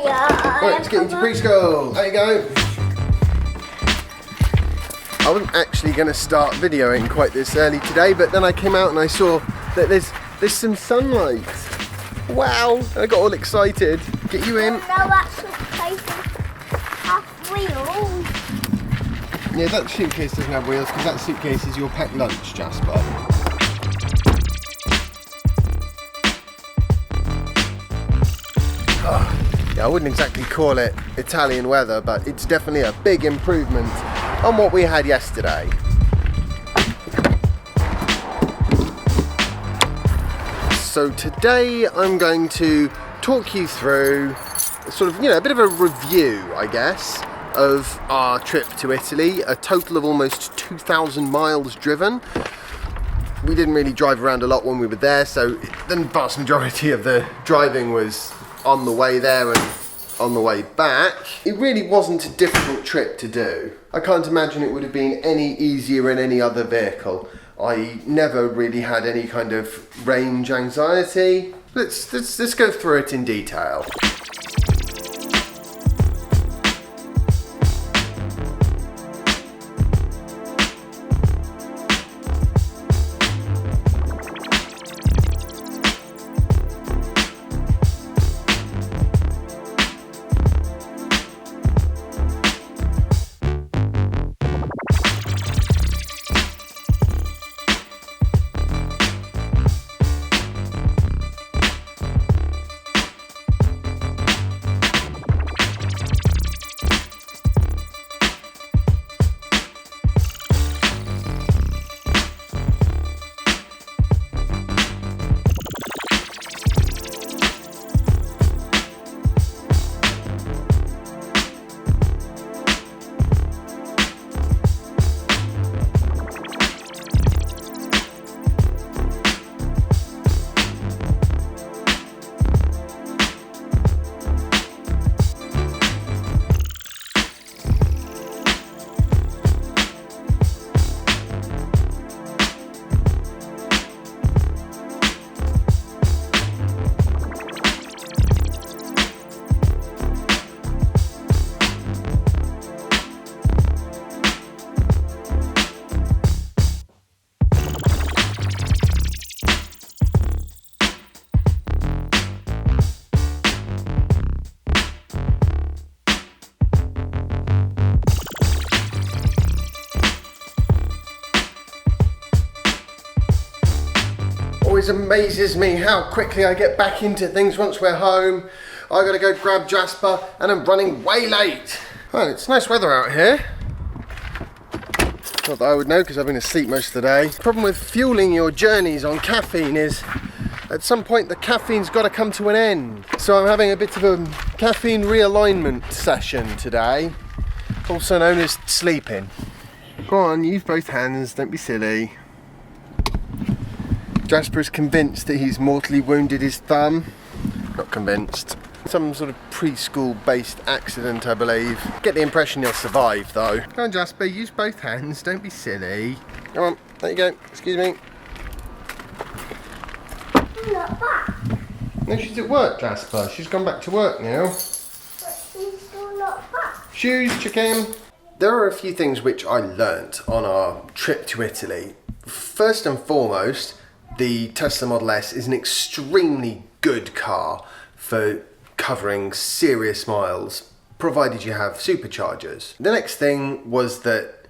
let's get into preschool. There you go. I wasn't actually going to start videoing quite this early today, but then I came out and I saw that there's some sunlight. Wow! I got all excited. Get you in. No, that's have wheels. Yeah, that suitcase doesn't have wheels because that suitcase is your packed lunch, Jasper. Yeah, I wouldn't exactly call it Italian weather, but it's definitely a big improvement on what we had yesterday. So today I'm going to talk you through sort of, a bit of a review, I guess, of our trip to Italy, a total of almost 2,000 miles driven. We didn't really drive around a lot when we were there, so the vast majority of the driving was on the way there and on the way back. It really wasn't a difficult trip to do. I can't imagine it would have been any easier in any other vehicle. I never really had any kind of range anxiety. Let's go through it in detail. Always amazes me how quickly I get back into things once we're home. I gotta go grab Jasper and I'm running way late. Well, it's nice weather out here. Not that I would know because I've been asleep most of the day. The problem with fueling your journeys on caffeine is at some point the caffeine's got to come to an end. So I'm having a bit of a caffeine realignment session today, also known as sleeping. Go on, use both hands, don't be silly. Jasper is convinced that he's mortally wounded his thumb. Not convinced. Some sort of preschool based accident, I believe. Get the impression he'll survive though. Come on Jasper, use both hands, don't be silly. Come on, there you go, excuse me. I'm not back. No, she's at work, Jasper. She's gone back to work now. But she's still not back. Shoes, chicken. There are a few things which I learnt on our trip to Italy. First and foremost, the Tesla Model S is an extremely good car for covering serious miles, provided you have superchargers. The next thing was that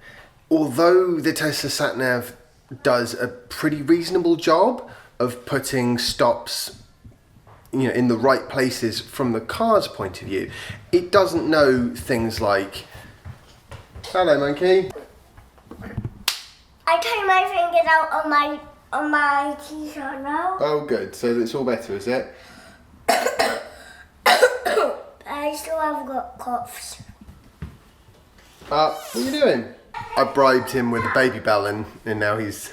although the Tesla sat-nav does a pretty reasonable job of putting stops in the right places from the car's point of view, it doesn't know things like, hello monkey. I took my fingers out on my t-shirt now. Oh good, so it's all better, is it? I still have got coughs. What are you doing? I bribed him with a baby bell and now he's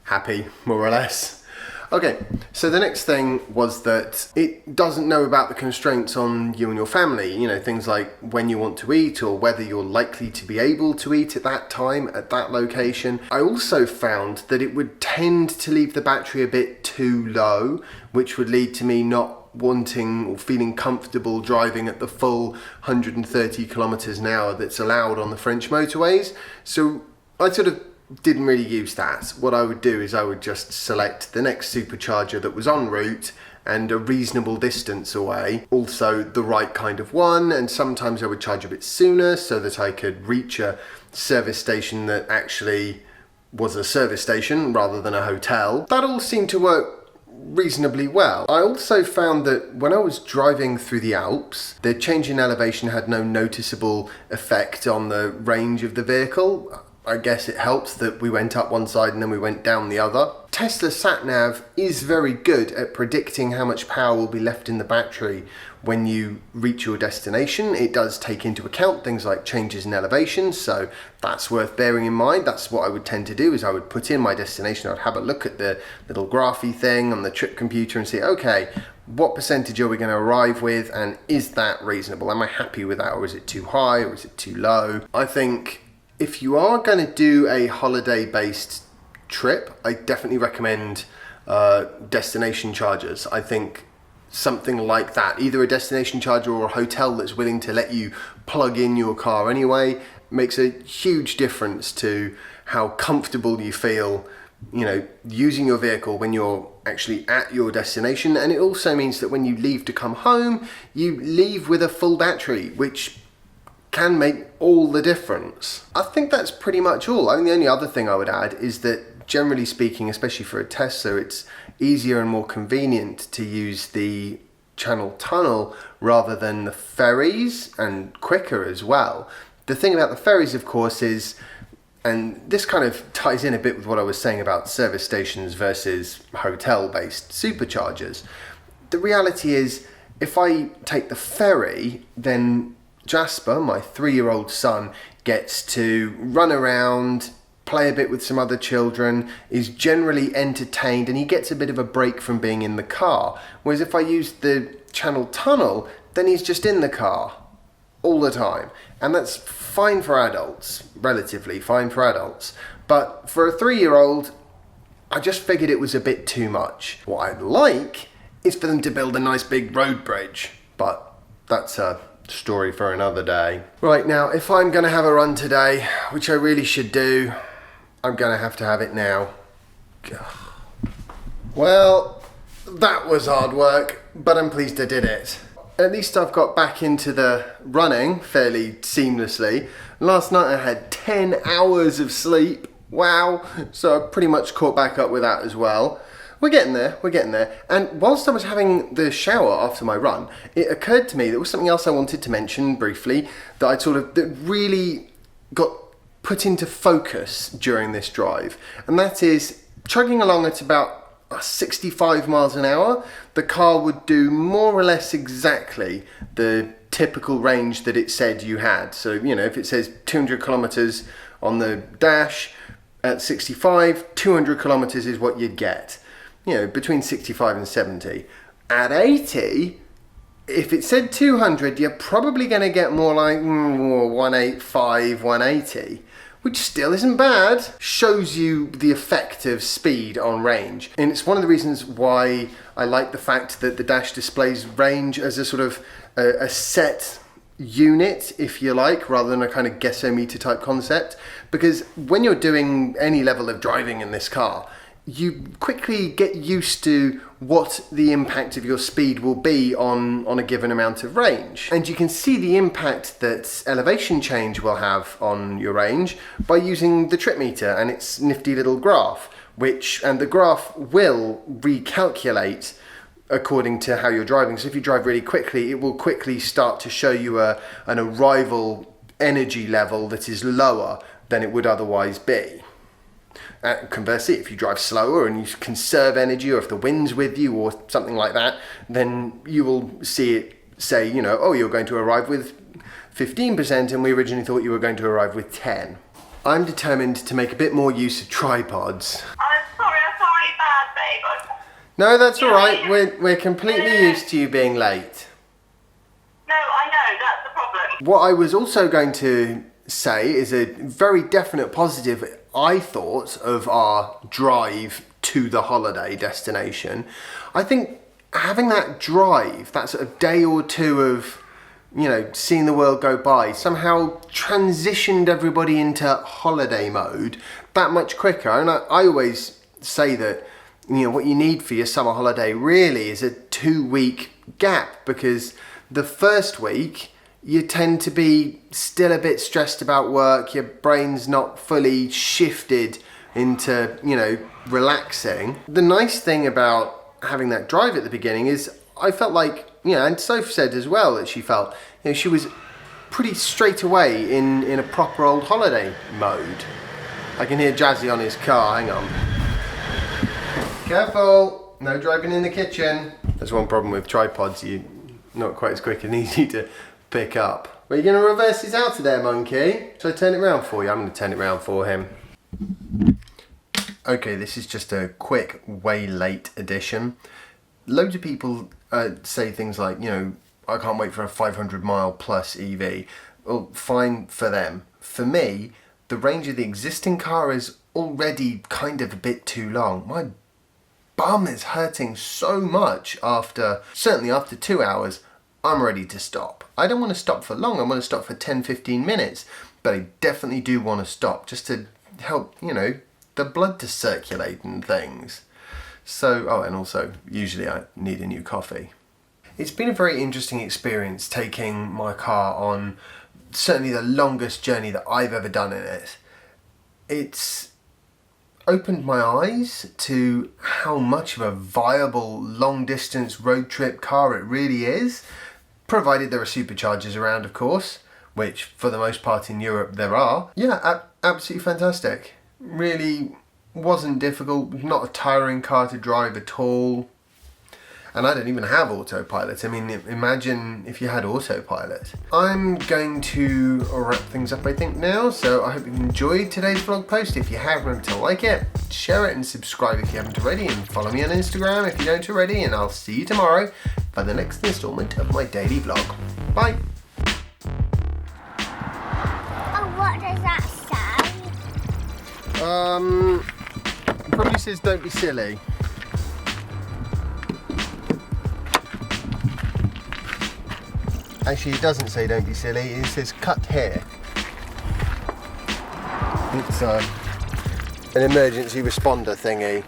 happy, more or less. Okay, so the next thing was that it doesn't know about the constraints on you and your family, things like when you want to eat or whether you're likely to be able to eat at that time, at that location. I also found that it would tend to leave the battery a bit too low, which would lead to me not wanting or feeling comfortable driving at the full 130 kilometers an hour that's allowed on the French motorways. So I sort of didn't really use that. What I would do is I would just select the next supercharger that was en route and a reasonable distance away, also the right kind of one, and sometimes I would charge a bit sooner so that I could reach a service station that actually was a service station rather than a hotel. That all seemed to work reasonably well. I also found that when I was driving through the Alps, the change in elevation had no noticeable effect on the range of the vehicle. I guess it helps that we went up one side and then we went down the other. Tesla SatNav is very good at predicting how much power will be left in the battery when you reach your destination. It does take into account things like changes in elevation, so that's worth bearing in mind. That's what I would tend to do, is I would put in my destination, I'd have a look at the little graphy thing on the trip computer and say, okay, what percentage are we going to arrive with, and is that reasonable? Am I happy with that, or is it too high, or is it too low? I think if you are going to do a holiday-based trip, I definitely recommend destination chargers. I think something like that, either a destination charger or a hotel that's willing to let you plug in your car anyway, makes a huge difference to how comfortable you feel, you know, using your vehicle when you're actually at your destination. And it also means that when you leave to come home, you leave with a full battery, which can make all the difference. I think that's pretty much all. I mean, the only other thing I would add is that generally speaking, especially for a Tesla, it's easier and more convenient to use the Channel Tunnel rather than the ferries, and quicker as well. The thing about the ferries, of course, is, and this kind of ties in a bit with what I was saying about service stations versus hotel-based superchargers. The reality is, if I take the ferry, then Jasper, my 3-year-old son, gets to run around, play a bit with some other children, is generally entertained, and he gets a bit of a break from being in the car. Whereas if I use the Channel Tunnel, then he's just in the car all the time. And that's fine for adults, relatively fine for adults. But for a 3-year-old, I just figured it was a bit too much. What I'd like is for them to build a nice big road bridge, but that's a story for another day. Right, now, if I'm going to have a run today, which I really should do, I'm going to have it now. Well, that was hard work, but I'm pleased I did it. At least I've got back into the running fairly seamlessly. Last night I had 10 hours of sleep. Wow. So I pretty much caught back up with that as well. We're getting there. And whilst I was having the shower after my run, it occurred to me there was something else I wanted to mention briefly that that really got put into focus during this drive. And that is, chugging along at about 65 miles an hour, the car would do more or less exactly the typical range that it said you had. So, you know, if it says 200 kilometers on the dash, at 65, 200 kilometers is what you'd get. You know, between 65 and 70. At 80, if it said 200, you're probably going to get more like 185, 180, which still isn't bad. Shows you the effect of speed on range. And it's one of the reasons why I like the fact that the dash displays range as a sort of a set unit, if you like, rather than a kind of guessometer type concept. Because when you're doing any level of driving in this car, you quickly get used to what the impact of your speed will be on a given amount of range. And you can see the impact that elevation change will have on your range by using the trip meter and its nifty little graph, and the graph will recalculate according to how you're driving. So if you drive really quickly, it will quickly start to show you an arrival energy level that is lower than it would otherwise be. Conversely, if you drive slower and you conserve energy, or if the wind's with you or something like that, then you will see it say, you know, oh, you're going to arrive with 15% and we originally thought you were going to arrive with 10. I'm determined to make a bit more use of tripods. I'm sorry bad, babe. No, that's all right. We're completely used to you being late. No, I know, that's the problem. What I was also going to say is a very definite positive, I thought, of our drive to the holiday destination. I think having that drive, that sort of day or two of, you know, seeing the world go by, somehow transitioned everybody into holiday mode that much quicker. And I always say that, you know, what you need for your summer holiday really is a 2-week gap, because the first week you tend to be still a bit stressed about work, your brain's not fully shifted into, you know, relaxing. The nice thing about having that drive at the beginning is I felt like, you know, and Soph said as well that she felt, you know, she was pretty straight away in a proper old holiday mode. I can hear Jazzy on his car, hang on. Careful, no driving in the kitchen. There's one problem with tripods, you're not quite as quick and easy to pick up. Are you going to reverse this out of there, monkey? Shall I turn it around for you? I'm going to turn it around for him. Okay, this is just a quick, way late edition. Loads of people say things like, you know, I can't wait for a 500-mile plus EV. Well, fine for them. For me, the range of the existing car is already kind of a bit too long. My bum is hurting so much certainly after 2 hours, I'm ready to stop. I don't want to stop for long, I want to stop for 10-15 minutes, but I definitely do want to stop just to help, you know, the blood to circulate and things. So, oh, and also, usually I need a new coffee. It's been a very interesting experience taking my car on certainly the longest journey that I've ever done in it. It's opened my eyes to how much of a viable long distance road trip car it really is, provided there are superchargers around, of course, which for the most part in Europe there are. Yeah, absolutely fantastic. Really wasn't difficult, not a tiring car to drive at all. And I don't even have autopilot. I mean, imagine if you had autopilot. I'm going to wrap things up, I think, now. So I hope you enjoyed today's vlog post. If you have, remember to like it, share it, and subscribe if you haven't already. And follow me on Instagram if you don't already. And I'll see you tomorrow for the next installment of my daily vlog. Bye. Oh, what does that say? It probably says don't be silly. Actually, it doesn't say don't be silly, it says cut here. It's an emergency responder thingy.